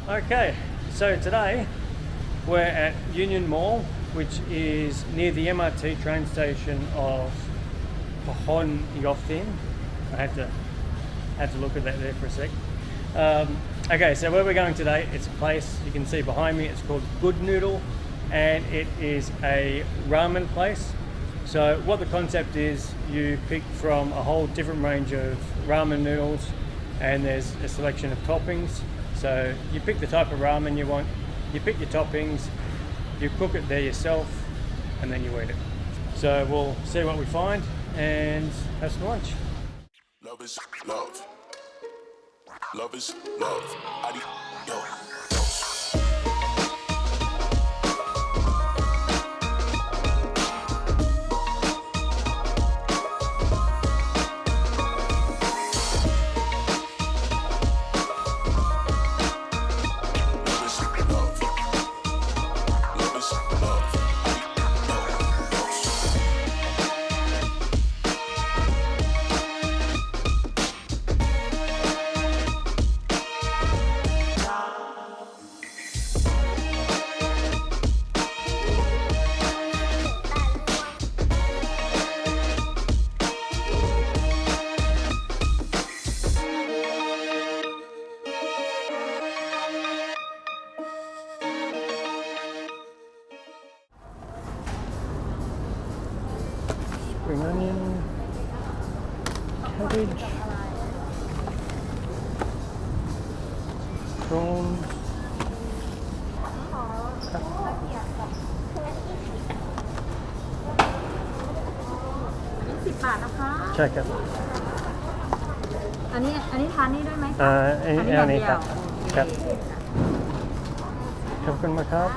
Okay, so today we're at Union Mall, which is near the MRT train station of Pohon Yothin. I had to look at that there for a sec. Okay, so where we're going today, it's a place you can see behind me. It's called Good Noodle, and it is a ramen place. So what the concept is, you pick from a whole different range of ramen noodles, and there's a selection of toppings. So you pick the type of ramen you want, you pick your toppings, you cook it there yourself, and then you eat it. So we'll see what we find and have some lunch. Love is love. Love is love. Yo. Spring onion, cabbage, prawns, 10 บาทนะคะ ใช่ครับ อันนี้ทานนี่ด้วยไหม อันนี้ครับครับขอบคุณมากครับ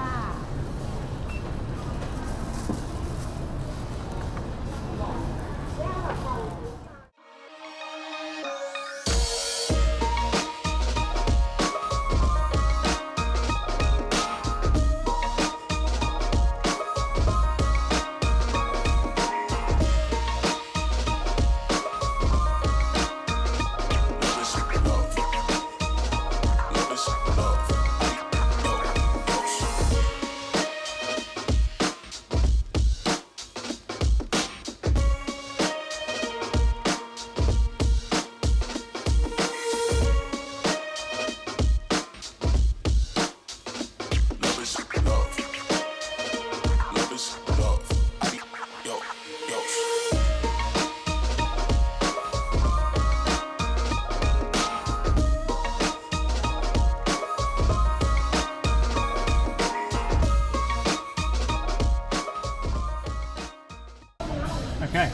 Okay,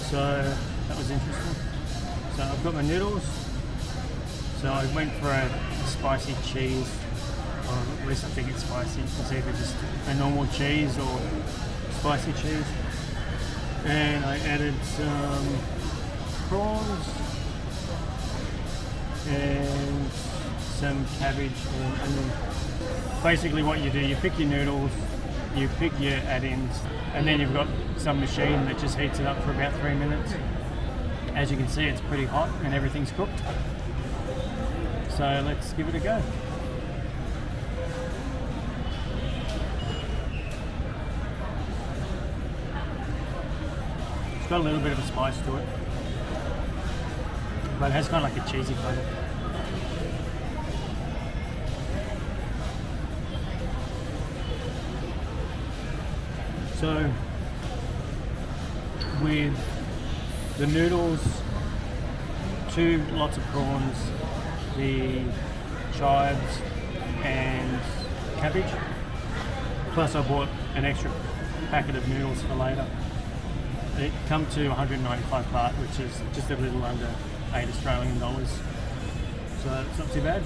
so that was interesting. So I've got my noodles. So I went for a spicy cheese, or at least I think it's spicy. It's either just a normal cheese or spicy cheese. And I added some prawns and some cabbage and onion. Basically what you do, you pick your noodles, you pick your add-ins, and then you've got some machine that just heats it up for about 3 minutes. As you can see, it's pretty hot and everything's cooked. So let's give it a go. It's got a little bit of a spice to it, but it has kind of like a cheesy flavour. So with the noodles, 2 lots of prawns, the chives and cabbage, plus I bought an extra packet of noodles for later. It come to 195 baht, which is just a little under $8 Australian. So it's not too bad.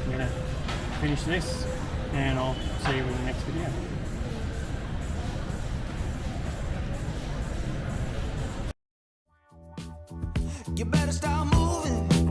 I'm gonna finish this and I'll see you in the next video. You better start moving.